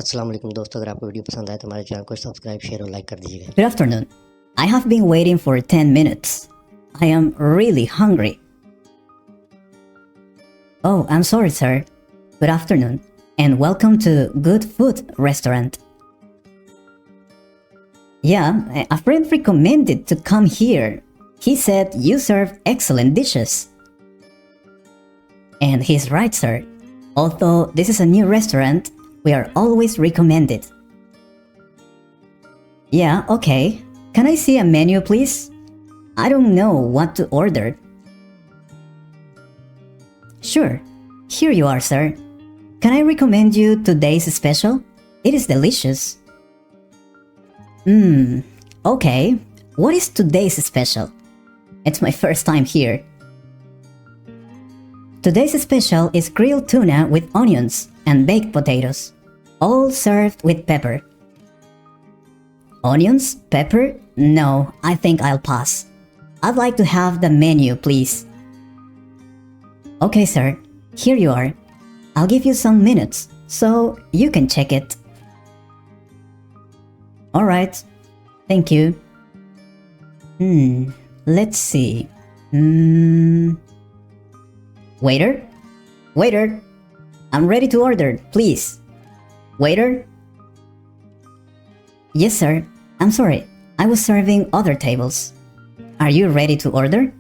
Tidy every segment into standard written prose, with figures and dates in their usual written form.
अस्सलाम वालेकुम दोस्तों, अगर आपको वीडियो पसंद आए तो हमारे चैनल को सब्सक्राइब शेयर और लाइक कर दीजिएगा। Good afternoon. I have been waiting for 10 minutes. I am really hungry. Oh, I'm sorry, sir. Good afternoon, and welcome to Good Food Restaurant. Yeah, a friend recommended to come here. He said you serve excellent dishes. And he's right, sir. Although this is a new restaurant, we are always recommended. Yeah, okay. Can I see a menu, please? I don't know what to order. Sure. Here you are, sir. Can I recommend you today's special? It is delicious. Okay. What is today's special? It's my first time here. Today's special is grilled tuna with onions and baked potatoes, all served with pepper. Onions? Pepper? No, I think I'll pass. I'd like to have the menu, please. Okay, sir. Here you are. I'll give you some minutes, so you can check it. Alright. Thank you. Let's see. Waiter? Waiter! I'm ready to order, please. Waiter? Yes, sir. I'm sorry. I was serving other tables. Are you ready to order?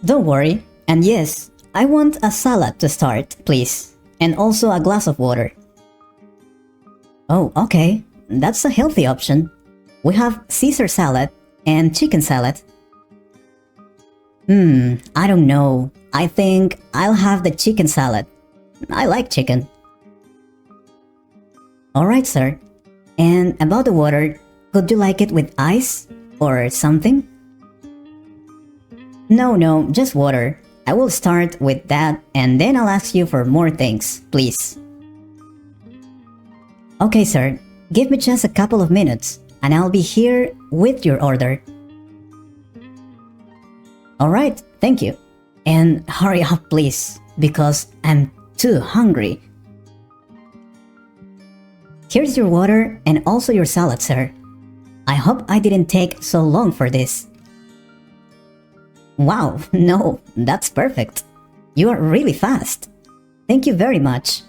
Don't worry. And yes, I want a salad to start, please. And also a glass of water. Oh, okay. That's a healthy option. We have Caesar salad and chicken salad. I don't know. I think I'll have the chicken salad. I like chicken. Alright, sir. And about the water, could you like it with ice or something? No, just water. I will start with that and then I'll ask you for more things, please. Okay, sir. Give me just a couple of minutes and I'll be here with your order. Alright, thank you. And hurry up, please, because I'm too hungry. Here's your water and also your salad, sir. I hope I didn't take so long for this. Wow, no, that's perfect. You are really fast. Thank you very much.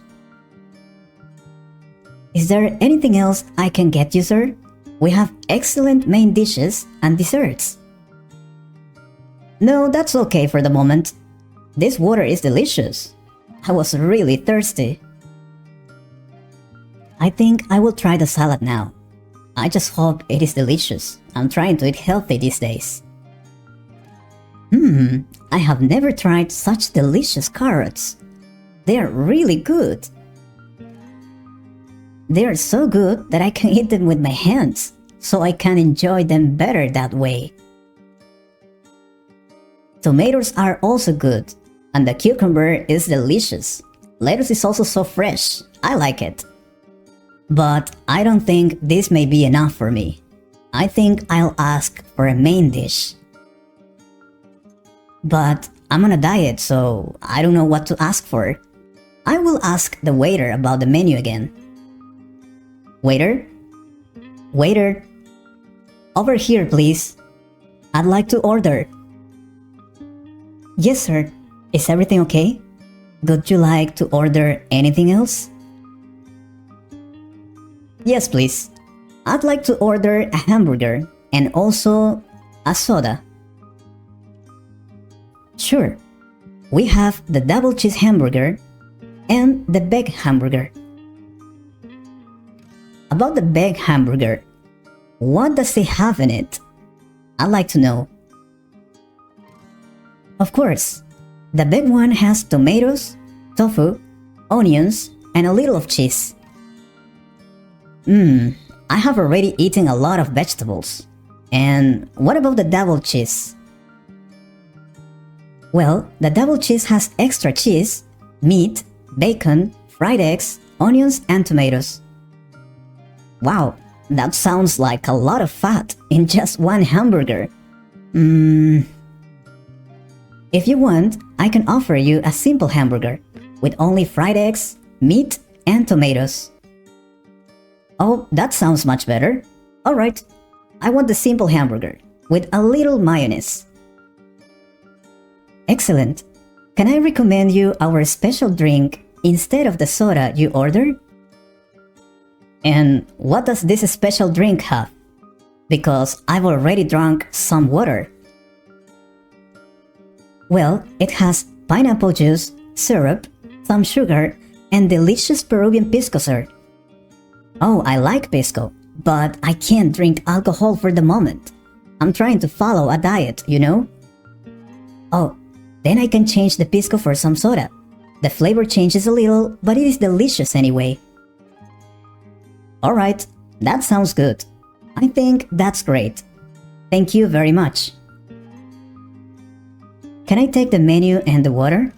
Is there anything else I can get you, sir? We have excellent main dishes and desserts. No, that's okay for the moment. This water is delicious. I was really thirsty. I think I will try the salad now. I just hope it is delicious. I'm trying to eat healthy these days. I have never tried such delicious carrots. They are really good. They are so good that I can eat them with my hands, so I can enjoy them better that way. Tomatoes are also good, and the cucumber is delicious. Lettuce is also so fresh. I like it. But I don't think this may be enough for me. I think I'll ask for a main dish. But I'm on a diet, so I don't know what to ask for. I will ask the waiter about the menu again. Waiter? Waiter? Over here, please. I'd like to order. Yes, sir. Is everything okay? Would you like to order anything else? Yes, please. I'd like to order a hamburger and also a soda. Sure. We have the double cheese hamburger and the big hamburger. About the big hamburger, what does it have in it? I'd like to know. Of course, the big one has tomatoes, tofu, onions, and a little of cheese. I have already eaten a lot of vegetables. And what about the double cheese? Well, the double cheese has extra cheese, meat, bacon, fried eggs, onions, and tomatoes. Wow, that sounds like a lot of fat in just one hamburger. If you want, I can offer you a simple hamburger with only fried eggs, meat, and tomatoes. Oh, that sounds much better. Alright, I want the simple hamburger with a little mayonnaise. Excellent. Can I recommend you our special drink instead of the soda you ordered? And what does this special drink have? Because I've already drunk some water. Well, it has pineapple juice, syrup, some sugar, and delicious Peruvian pisco, sir. Oh, I like pisco, but I can't drink alcohol for the moment. I'm trying to follow a diet, you know? Oh, then I can change the pisco for some soda. The flavor changes a little, but it is delicious anyway. Alright, that sounds good. I think that's great. Thank you very much. Can I take the menu and the water?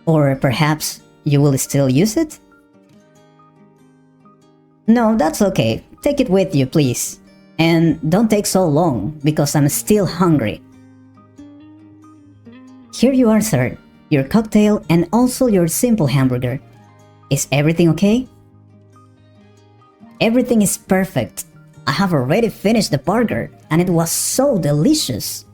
Or perhaps you will still use it? No, that's okay. Take it with you, please. And don't take so long, because I'm still hungry. Here you are, sir. Your cocktail and also your simple hamburger. Is everything okay? Everything is perfect. I have already finished the burger and it was so delicious.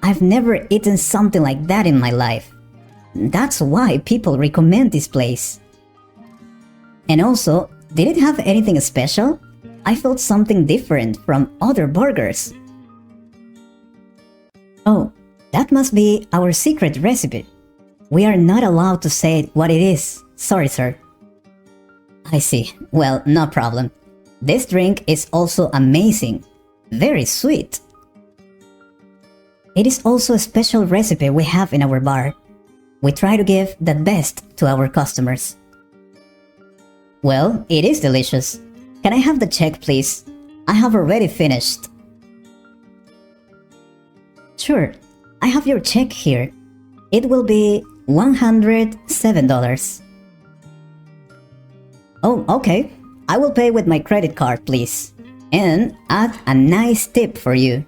I've never eaten something like that in my life. That's why people recommend this place. And also, did it have anything special? I felt something different from other burgers. Oh, that must be our secret recipe. We are not allowed to say what it is. Sorry, sir. I see. Well, no problem. This drink is also amazing. Very sweet. It is also a special recipe we have in our bar. We try to give the best to our customers. Well, it is delicious. Can I have the check, please? I have already finished. Sure, I have your check here. It will be $107. Oh, okay. I will pay with my credit card, please. And add a nice tip for you.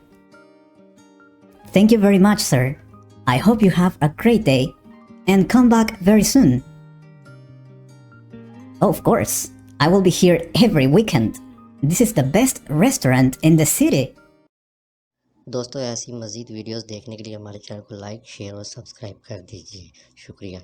Thank you very much, sir. I hope you have a great day and come back very soon. Of course, I will be here every weekend. This is the best restaurant in the city. दोस्तों ऐसी मज़ीद videos देखने के लिए हमारे channel को like share और subscribe कर दीजिए। शुक्रिया।